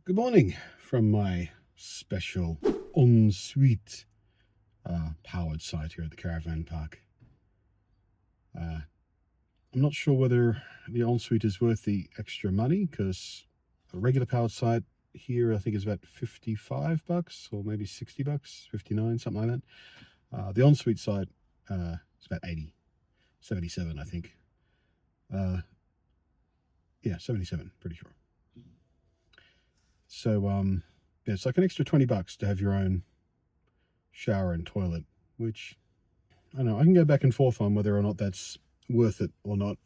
Good morning from my special ensuite powered site here at the caravan park. I'm not sure whether the ensuite is worth the extra money because a regular powered site here I think is about $55 or maybe $60, 59, something like that. The ensuite site is about 80, 77, I think. Yeah, 77, pretty sure. So yeah, it's like an extra $20 to have your own shower and toilet, which I don't know, I can go back and forth on whether or not that's worth it or not.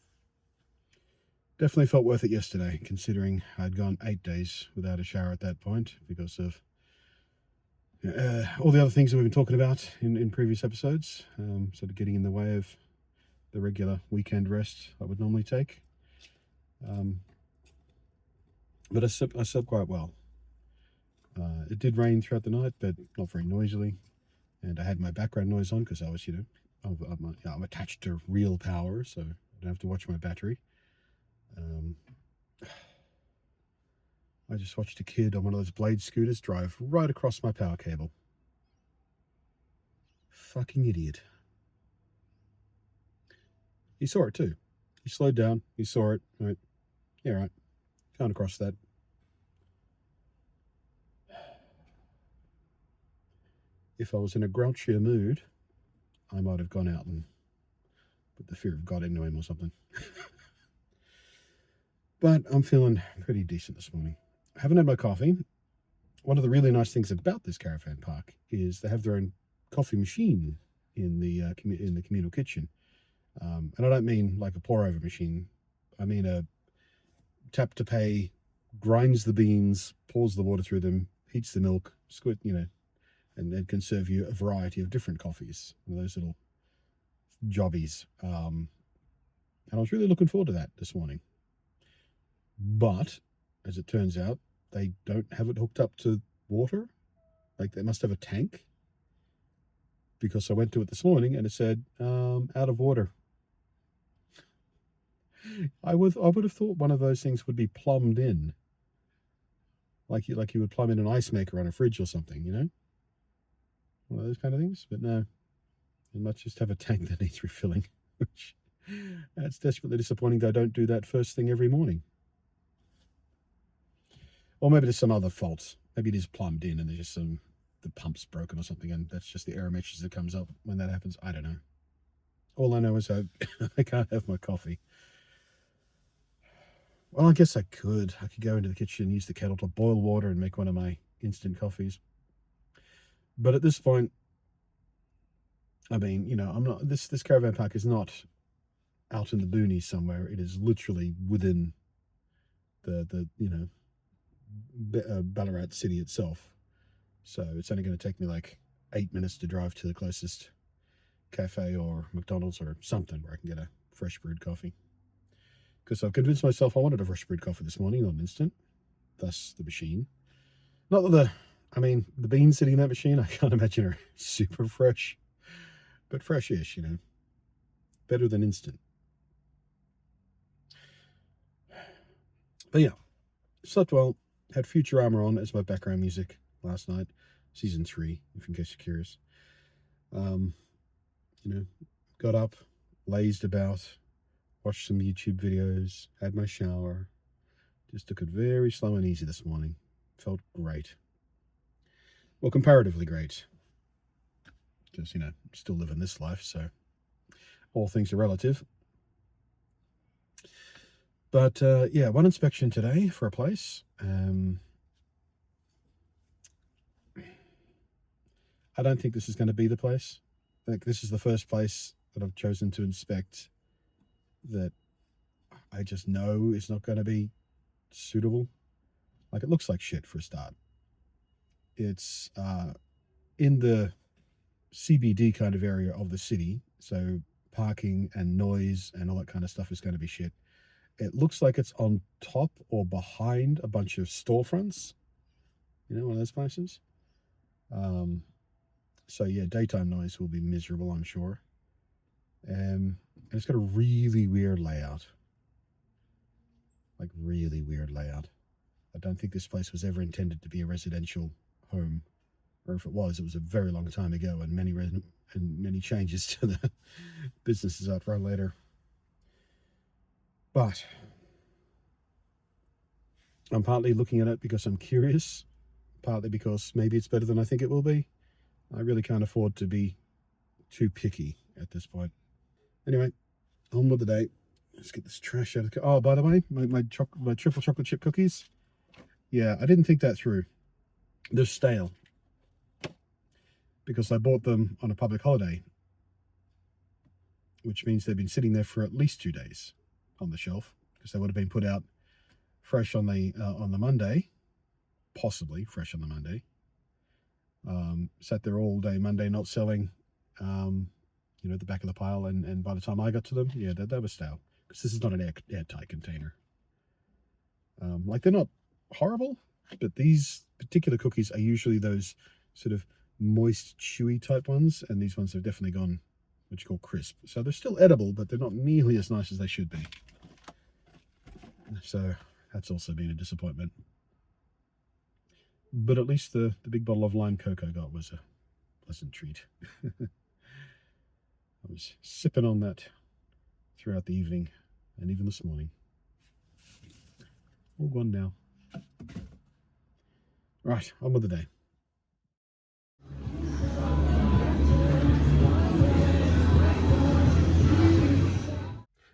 Definitely felt worth it yesterday, considering I'd gone 8 days without a shower at that point because of all the other things that we've been talking about in previous episodes, sort of getting in the way of the regular weekend rest I would normally take. But I slept quite well. It did rain throughout the night, but not very noisily. And I had my background noise on because I was, I'm attached to real power, so I don't have to watch my battery. I just watched a kid on one of those blade scooters drive right across my power cable. Fucking idiot. He saw it too. He slowed down. He saw it. I went, yeah, right. Can't cross that. If I was in a grouchier mood, I might have gone out and put the fear of God into him or something. But I'm feeling pretty decent this morning. I haven't had my coffee. One of the really nice things about this caravan park is they have their own coffee machine in the communal kitchen. And I don't mean like a pour-over machine. I mean a tap-to-pay, grinds the beans, pours the water through them, heats the milk, squirt, and then can serve you a variety of different coffees. One of those little jobbies. And I was really looking forward to that this morning. But, as it turns out, they don't have it hooked up to water. Like, they must have a tank. Because I went to it this morning and it said, out of water. I would have thought one of those things would be plumbed in. Like you would plumb in an ice maker on a fridge or something, One of those kind of things. But no, it must just have a tank that needs refilling. Which, that's desperately disappointing they don't do that first thing every morning. Or maybe there's some other faults. Maybe it is plumbed in and there's just the pump's broken or something, and that's just the error message that comes up when that happens. I don't know. All I know is I can't have my coffee. Well, I guess I could. I could go into the kitchen, use the kettle to boil water and make one of my instant coffees. But at this point, I mean, I'm not. This caravan park is not out in the boonies somewhere. It is literally within the Ballarat city itself. So it's only going to take me like 8 minutes to drive to the closest cafe or McDonald's or something where I can get a fresh brewed coffee. Because I've convinced myself I wanted a fresh brewed coffee this morning, not an instant. Thus the machine. Not that the beans sitting in that machine, I can't imagine are super fresh. But fresh-ish, Better than instant. But yeah, slept well. Had Futurama on as my background music last night. Season 3, if in case you're curious. Got up, lazed about, watched some YouTube videos, had my shower. Just took it very slow and easy this morning. Felt great. Well, comparatively great. Because, still living this life, so all things are relative. But, yeah, one inspection today for a place. I don't think this is going to be the place. Like, this is the first place that I've chosen to inspect that I just know is not going to be suitable. Like, it looks like shit for a start. It's in the CBD kind of area of the city, so parking and noise and all that kind of stuff is going to be shit. It looks like it's on top or behind a bunch of storefronts, one of those places. So yeah, daytime noise will be miserable, I'm sure. And it's got a really weird layout. Like, really weird layout. I don't think this place was ever intended to be a residential home, or if it was a very long time ago, and many changes to the businesses out front later. But I'm partly looking at it because I'm curious, partly because maybe it's better than I think it will be. I really can't afford to be too picky at this point. Anyway, on with the day. Let's get this trash out of the... Oh, by the way, my triple chocolate chip cookies. Yeah, I didn't think that through. They're stale. Because I bought them on a public holiday, which means they've been sitting there for at least 2 days on the shelf, because they would have been put out fresh on the Monday, possibly fresh on the Monday. Sat there all day Monday, not selling, at the back of the pile, and by the time I got to them, yeah, they were stale, because this is not an airtight container. They're not horrible, but these particular cookies are usually those sort of moist, chewy type ones, and these ones have definitely gone what you call crisp. So they're still edible, but they're not nearly as nice as they should be. So that's also been a disappointment. But at least the big bottle of lime Coke I got was a pleasant treat. I was sipping on that throughout the evening and even this morning. All gone now. Right, on with the day.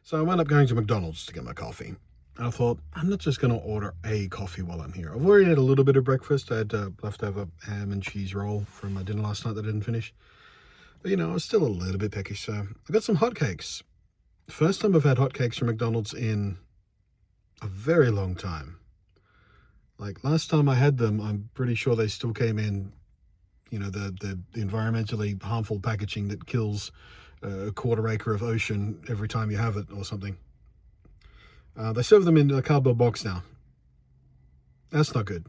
So I wound up going to McDonald's to get my coffee. And I thought, I'm not just going to order a coffee while I'm here. I've already had a little bit of breakfast. I had leftover ham and cheese roll from my dinner last night that I didn't finish. But, I was still a little bit peckish, so I got some hotcakes. First time I've had hotcakes from McDonald's in a very long time. Like, last time I had them, I'm pretty sure they still came in, the environmentally harmful packaging that kills a quarter acre of ocean every time you have it or something. They serve them in a cardboard box now. That's not good.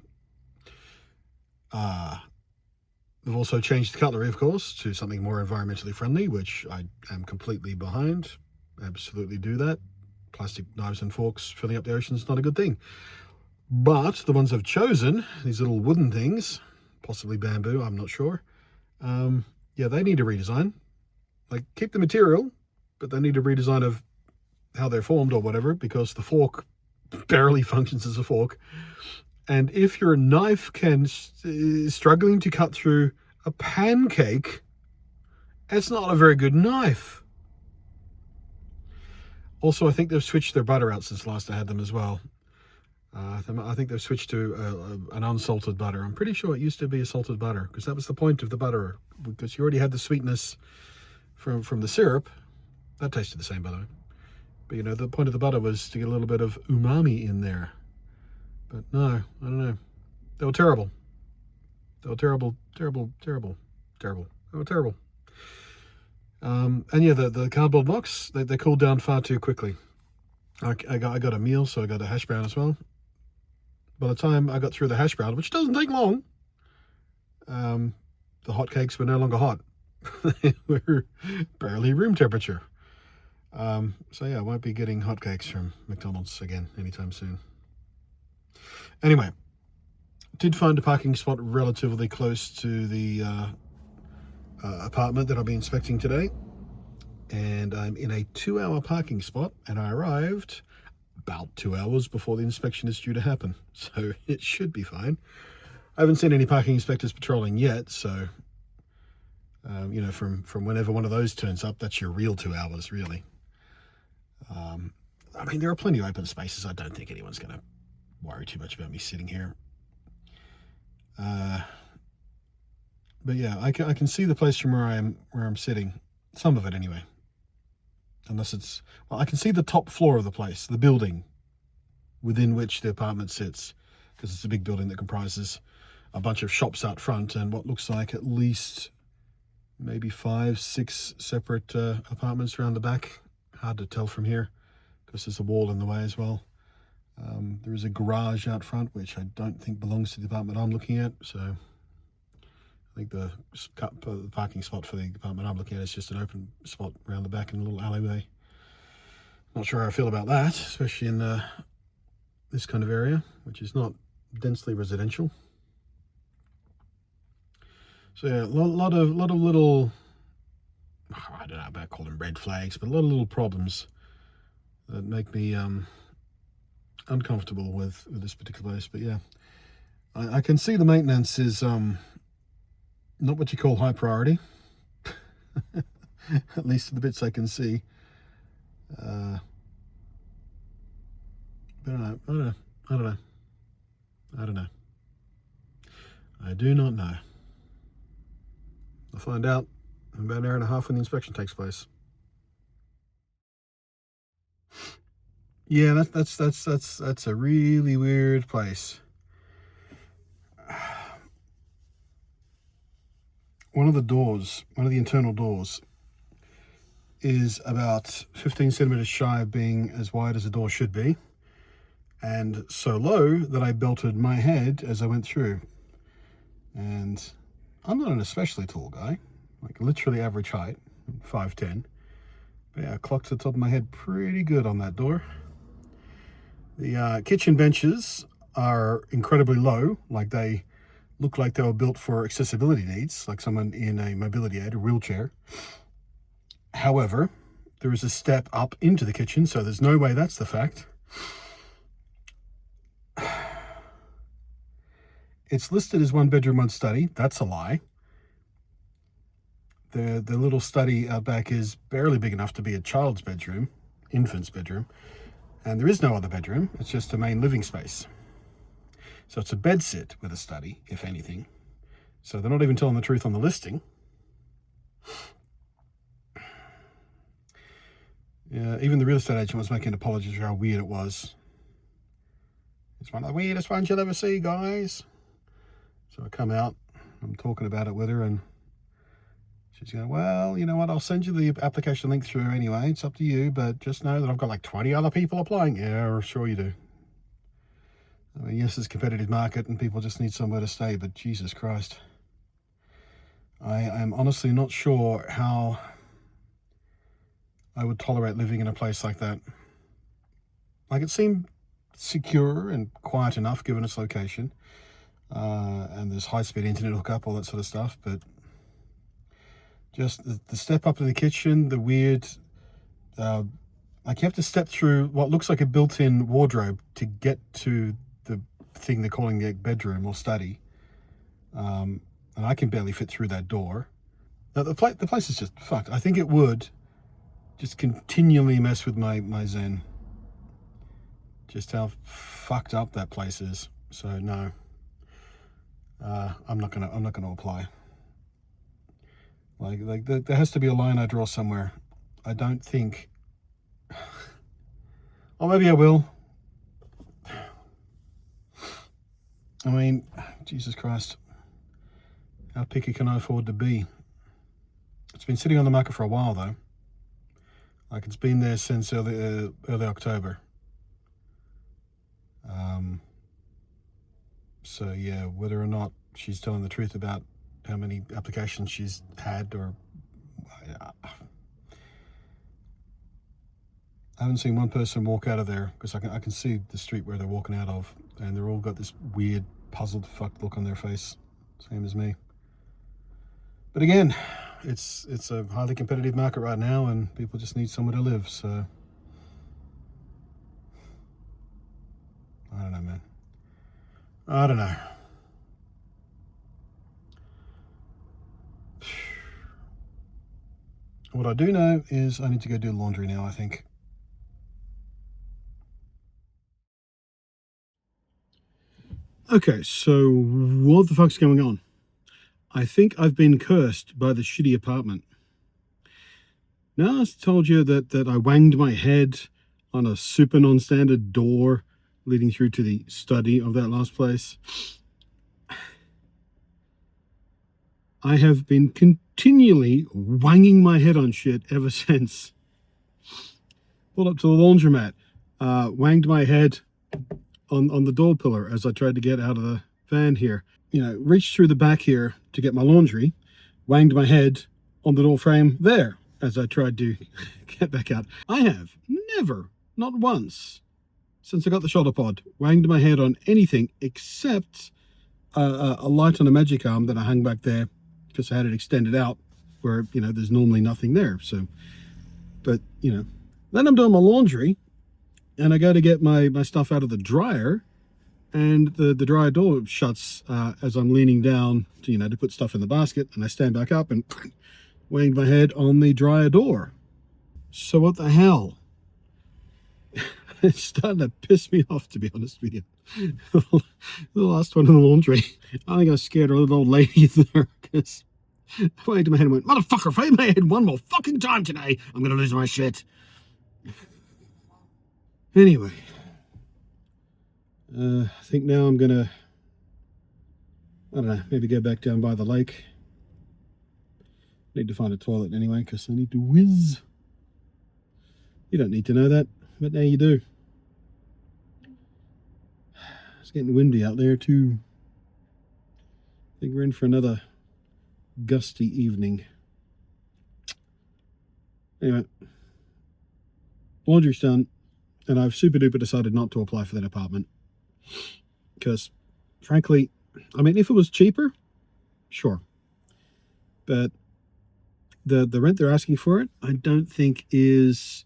They've also changed the cutlery, of course, to something more environmentally friendly, which I am completely behind. Absolutely do that. Plastic knives and forks filling up the ocean is not a good thing. But the ones I've chosen, these little wooden things, possibly bamboo, I'm not sure. They need a redesign. Like, keep the material, but they need a redesign of how they're formed or whatever, because the fork barely functions as a fork. And if your knife is struggling to cut through a pancake, it's not a very good knife. Also, I think they've switched their butter out since last I had them as well. I think they've switched to an unsalted butter. I'm pretty sure it used to be a salted butter, because that was the point of the butter, because you already had the sweetness from the syrup. That tasted the same, by the way. But, the point of the butter was to get a little bit of umami in there. But no, I don't know. They were terrible. They were terrible. They were terrible. And yeah, the cardboard box, they cooled down far too quickly. I got a meal, so I got a hash brown as well. By the time I got through the hash brown, which doesn't take long, the hotcakes were no longer hot. They were barely room temperature. So yeah, I won't be getting hotcakes from McDonald's again anytime soon. Anyway, did find a parking spot relatively close to the apartment that I'll be inspecting today. And I'm in a 2-hour parking spot, and I arrived about 2 hours before the inspection is due to happen. So it should be fine. I haven't seen any parking inspectors patrolling yet, so from whenever one of those turns up, that's your real 2 hours, really. There are plenty of open spaces. I don't think anyone's going to worry too much about me sitting here. But yeah, I can see the place from where I'm sitting. Some of it anyway. Unless I can see the top floor of the place, the building within which the apartment sits, because it's a big building that comprises a bunch of shops out front and what looks like at least maybe 5-6 separate apartments around the back. Hard to tell from here because there's a wall in the way as well. There is a garage out front, which I don't think belongs to the apartment I'm looking at. So I think the parking spot for the apartment I'm looking at is just an open spot around the back in a little alleyway. Not sure how I feel about that, especially in this kind of area, which is not densely residential. So yeah, a lot of little, I don't know about calling them red flags, but a lot of little problems that make me uncomfortable with this particular place. But yeah, I can see the maintenance is not what you call high priority, at least the bits I can see. But I don't know. I do not know. I'll find out in about an hour and a half when the inspection takes place. Yeah, that's a really weird place. One of the internal doors is about 15 centimeters shy of being as wide as a door should be, and so low that I belted my head as I went through. And I'm not an especially tall guy, like literally average height, 5'10". But yeah, I clocked the top of my head pretty good on that door. The kitchen benches are incredibly low, like they look like they were built for accessibility needs, like someone in a mobility aid, a wheelchair. However, there is a step up into the kitchen, so there's no way that's the fact. It's listed as 1 bedroom, 1 study. That's a lie. The little study out back is barely big enough to be a child's bedroom, infant's bedroom, and there is no other bedroom. It's just a main living space. So it's a bed sit with a study, if anything. So they're not even telling the truth on the listing. Yeah, even the real estate agent was making apologies for how weird it was. It's one of the weirdest ones you'll ever see, guys. So I come out, I'm talking about it with her, and she's going, well, you know what, I'll send you the application link through anyway. It's up to you, but just know that I've got like 20 other people applying. Yeah, sure you do. I mean, yes, it's a competitive market and people just need somewhere to stay, but Jesus Christ. I am honestly not sure how I would tolerate living in a place like that. Like, it seemed secure and quiet enough given its location, and there's high-speed internet hookup, all that sort of stuff, but just the step up to the kitchen, the weird, like you have to step through what looks like a built-in wardrobe to get to the thing they're calling the bedroom or study, and I can barely fit through that door. Now, the place is just fucked. I think it would just continually mess with my zen. Just how fucked up that place is. So no, I'm not gonna apply. Like there has to be a line I draw somewhere. I don't think, or maybe I will. I mean, Jesus Christ, how picky can I afford to be? It's been sitting on the market for a while though. Like, it's been there since early October. So yeah, whether or not she's telling the truth about how many applications she's had, or I haven't seen one person walk out of there, because I can see the street where they're walking out of, and they're all got this weird puzzled fucked look on their face, same as me. But again, it's a highly competitive market right now, and people just need somewhere to live. So I don't know, man. I don't know. What I do know is I need to go do laundry now, I think. Okay, so what the fuck's going on? I think I've been cursed by the shitty apartment. Now, I told you that I wanged my head on a super non-standard door leading through to the study of that last place. I have been continually wanging my head on shit ever since. Pulled up to the laundromat, wanged my head on the door pillar as I tried to get out of the van here. You know, reached through the back here to get my laundry, wanged my head on the door frame there as I tried to get back out. I have never, not once, since I got the Shuttlepod, wanged my head on anything except a light on a magic arm that I hung back there because I had it extended out where, you know, there's normally nothing there. So, but, you know, then I'm doing my laundry and I go to get my stuff out of the dryer, and the dryer door shuts as I'm leaning down to, you know, to put stuff in the basket, and I stand back up and wanged my head on the dryer door. So what the hell? It's starting to piss me off, to be honest with you. The last one in the laundry, I think I scared a little old lady there because I waved my head and went, "Motherfucker, if I hit my head one more fucking time today, I'm going to lose my shit." Anyway, I think now I'm going to, I don't know, maybe go back down by the lake. Need to find a toilet anyway because I need to whiz. You don't need to know that, but now you do. It's getting windy out there too. I think we're in for another gusty evening. Anyway, laundry's done, and I've super duper decided not to apply for that apartment because, frankly, I mean, if it was cheaper, sure, but the rent they're asking for it, I don't think is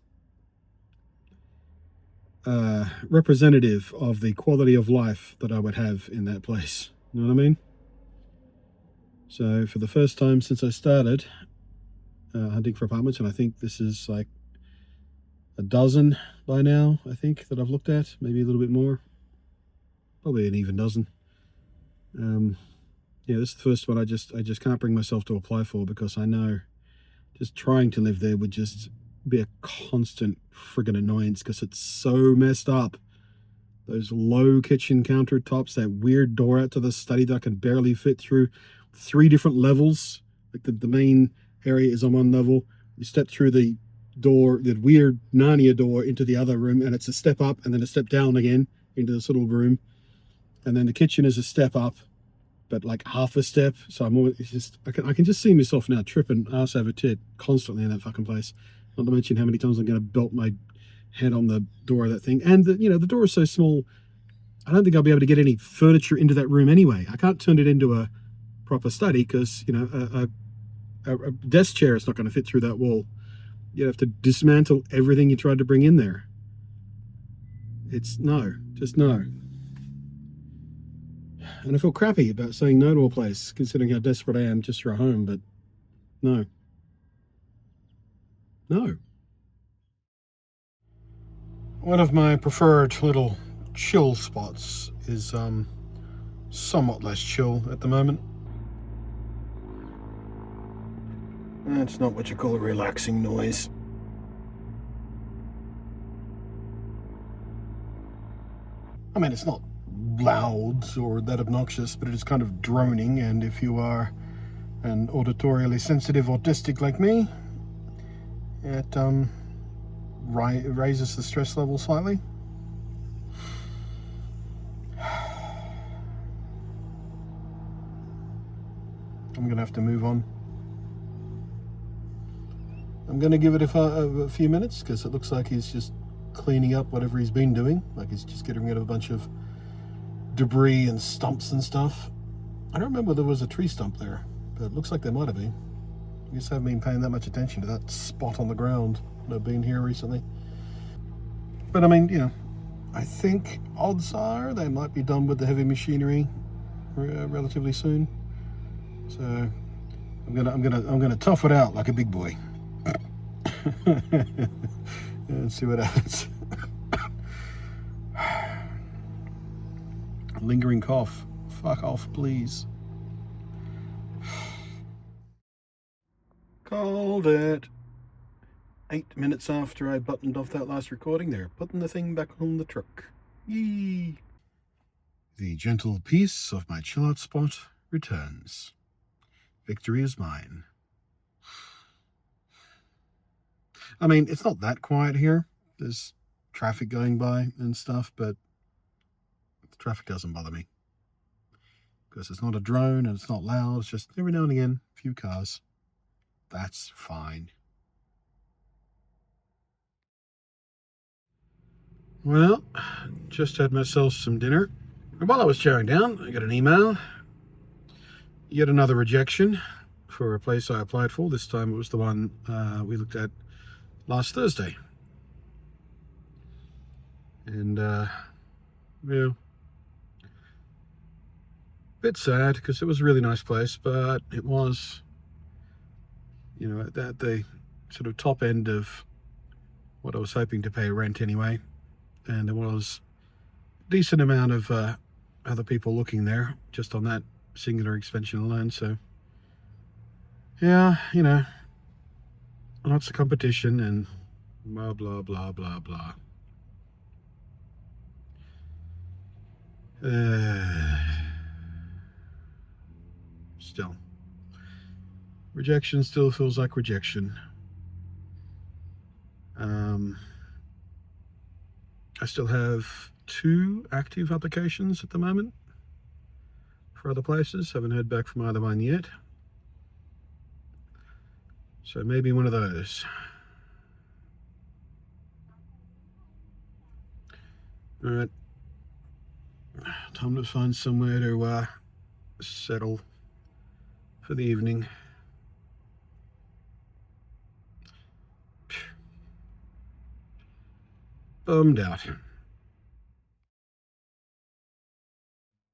representative of the quality of life that I would have in that place. You know what I mean? So for the first time since I started hunting for apartments, and I think this is like a dozen by now, I think, that I've looked at, maybe a little bit more, probably an even dozen. Yeah, this is the first one I just can't bring myself to apply for because I know just trying to live there would just be a constant friggin' annoyance because it's so messed up. Those low kitchen countertops, that weird door out to the study that I can barely fit through, 3 different levels. Like the main area is on one level. You step through the door, the weird Narnia door, into the other room, and it's a step up and then a step down again into this little room. And then the kitchen is a step up, but like half a step. So I'm always, it's just, I can just see myself now tripping ass over tit constantly in that fucking place. Not to mention how many times I'm going to belt my head on the door of that thing. And you know, the door is so small, I don't think I'll be able to get any furniture into that room anyway. I can't turn it into a proper study because, you know, a desk chair is not going to fit through that wall. You have to dismantle everything you tried to bring in there. It's no, just no. And I feel crappy about saying no to a place, considering how desperate I am just for a home, but no. No. One of my preferred little chill spots is somewhat less chill at the moment. That's not what you call a relaxing noise. I mean, it's not loud or that obnoxious, but it is kind of droning, and if you are an auditorially sensitive autistic like me, it raises the stress level slightly. I'm going to have to move on. I'm going to give it a few minutes because it looks like he's just cleaning up whatever he's been doing. Like he's just getting rid of a bunch of debris and stumps and stuff. I don't remember there was a tree stump there, but it looks like there might have been. I just haven't been paying that much attention to that spot on the ground when I've been here recently. But I mean, you know, I think odds are they might be done with the heavy machinery relatively soon. So I'm gonna tough it out like a big boy and see what happens. Lingering cough. Fuck off, please. Called it. 8 minutes after I buttoned off that last recording, they're putting the thing back on the truck. Yee. The gentle peace of my chill out spot returns. Victory is mine. I mean, it's not that quiet here. There's traffic going by and stuff, but the traffic doesn't bother me. Because it's not a drone and it's not loud. It's just every now and again, a few cars. That's fine. Well, just had myself some dinner. And while I was chowing down, I got an email. Yet another rejection for a place I applied for. This time it was the one we looked at last Thursday. And, yeah, bit sad because it was a really nice place, but it was, at the sort of top end of what I was hoping to pay rent anyway. And there was a decent amount of other people looking there just on that singular expansion alone. So, yeah, lots of competition and blah, blah, blah, blah, blah. Still, rejection still feels like rejection. I still have 2 active applications at the moment for other places. Haven't heard back from either one yet. So maybe one of those. All right. Time to find somewhere to settle for the evening. Bummed out.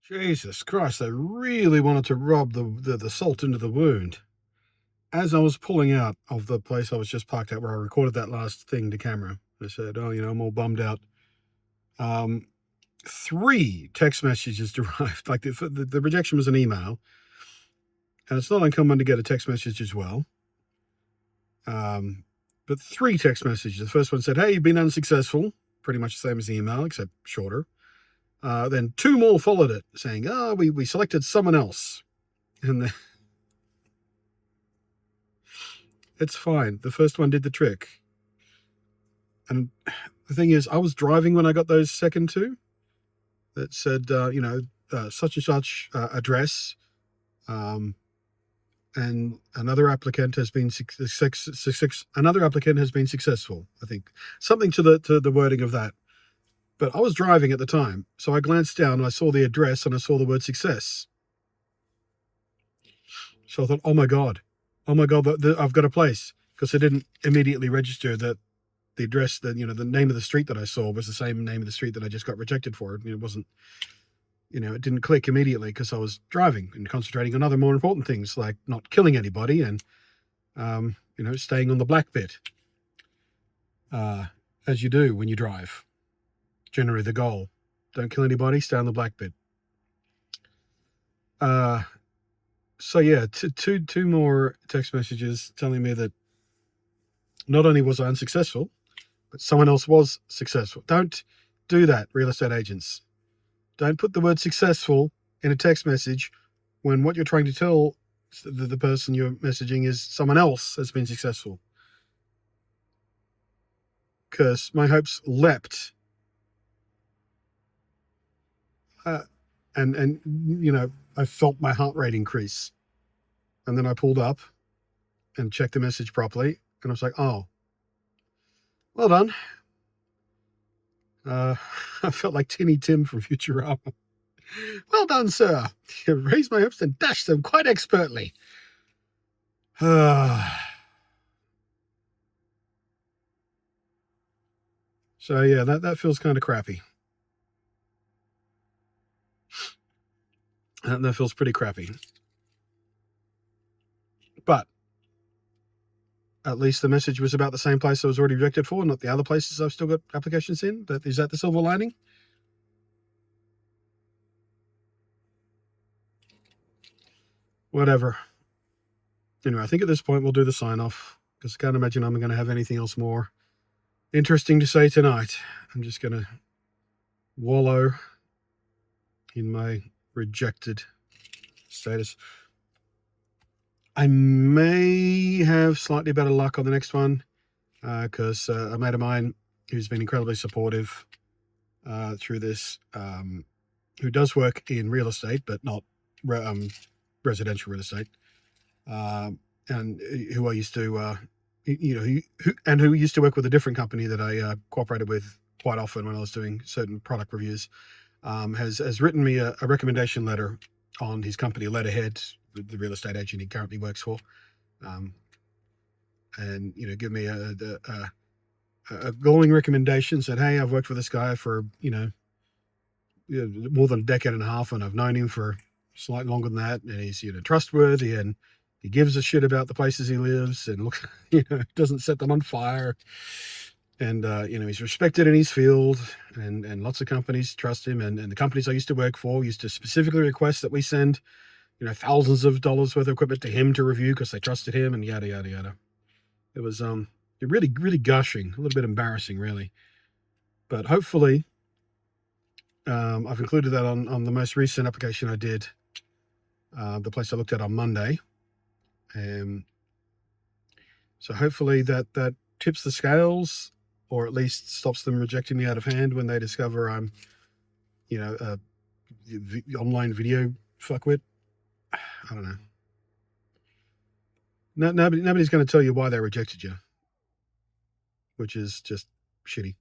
Jesus Christ, they really wanted to rub the salt into the wound. As I was pulling out of the place I was just parked at where I recorded that last thing to camera, I said, I'm all bummed out. 3 text messages arrived. Like the rejection was an email. And it's not uncommon to get a text message as well. But 3 text messages. The first one said, hey, you've been unsuccessful. Pretty much the same as the email, except shorter. Then 2 more followed it, saying, we selected someone else. And it's fine. The first one did the trick. And the thing is, I was driving when I got those second 2 that said, such and such address. And another applicant has been successful. I think something to the wording of that. But I was driving at the time, so I glanced down and I saw the address and I saw the word success. So I thought, oh my god, I've got a place, because I didn't immediately register that the address, the name of the street that I saw was the same name of the street that I just got rejected for. It wasn't. It didn't click immediately because I was driving and concentrating on other more important things like not killing anybody and, staying on the black bit, as you do when you drive. Generally the goal. Don't kill anybody, stay on the black bit. So yeah, two more text messages telling me that not only was I unsuccessful, but someone else was successful. Don't do that, real estate agents. Don't put the word successful in a text message when what you're trying to tell the person you're messaging is someone else has been successful. Because my hopes leapt. And I felt my heart rate increase. And then I pulled up and checked the message properly. And I was like, oh, well done. I felt like Tinny Tim from Futurama. Well done, sir. You raised my hips and dashed them quite expertly. So yeah, that feels kind of crappy. That feels pretty crappy. But at least the message was about the same place I was already rejected for, not the other places I've still got applications in. Is that the silver lining? Whatever. Anyway, I think at this point we'll do the sign-off, because I can't imagine I'm going to have anything else more interesting to say tonight. I'm just going to wallow in my rejected status. I may have slightly better luck on the next one, because a mate of mine who's been incredibly supportive through this, who does work in real estate, but not residential real estate, and who I used to, who used to work with a different company that I cooperated with quite often when I was doing certain product reviews, has written me a recommendation letter on his company letterhead, the real estate agent he currently works for, and give me a glowing recommendation. Said, hey, I've worked with this guy for more than a decade and a half, and I've known him for slightly longer than that, and he's trustworthy, and he gives a shit about the places he lives, and look, doesn't set them on fire, and he's respected in his field, and lots of companies trust him, and the companies I used to work for used to specifically request that we send thousands of dollars worth of equipment to him to review because they trusted him, and yada yada yada. It was really, really gushing, a little bit embarrassing, really, but hopefully I've included that on the most recent application I did, the place I looked at on Monday. So hopefully that tips the scales, or at least stops them rejecting me out of hand when they discover I'm, a online video fuckwit. I don't know. Nobody's going to tell you why they rejected you, which is just shitty.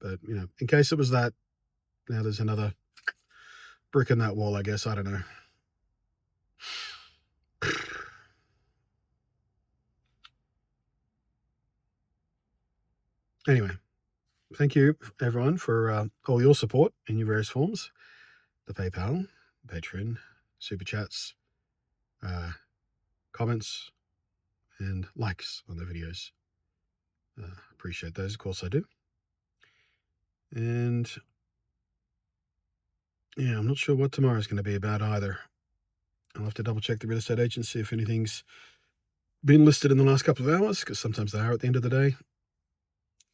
But, in case it was that, now there's another brick in that wall, I guess. I don't know. Anyway, thank you, everyone, for all your support in your various forms. The PayPal, Patreon, Super Chats, comments, and likes on the videos. Appreciate those, of course I do. And yeah, I'm not sure what tomorrow's going to be about either. I'll have to double check the real estate agency if anything's been listed in the last couple of hours, because sometimes they are at the end of the day.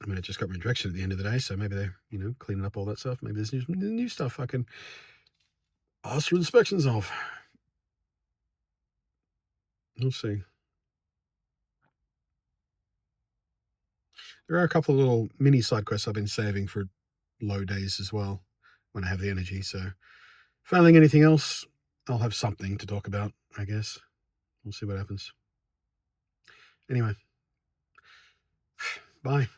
I mean, I just got my introduction at the end of the day, so maybe they're, cleaning up all that stuff. Maybe there's new stuff I can ask for inspections of. We'll see. There are a couple of little mini side quests I've been saving for low days as well, when I have the energy. So, failing anything else, I'll have something to talk about, I guess. We'll see what happens. Anyway, bye.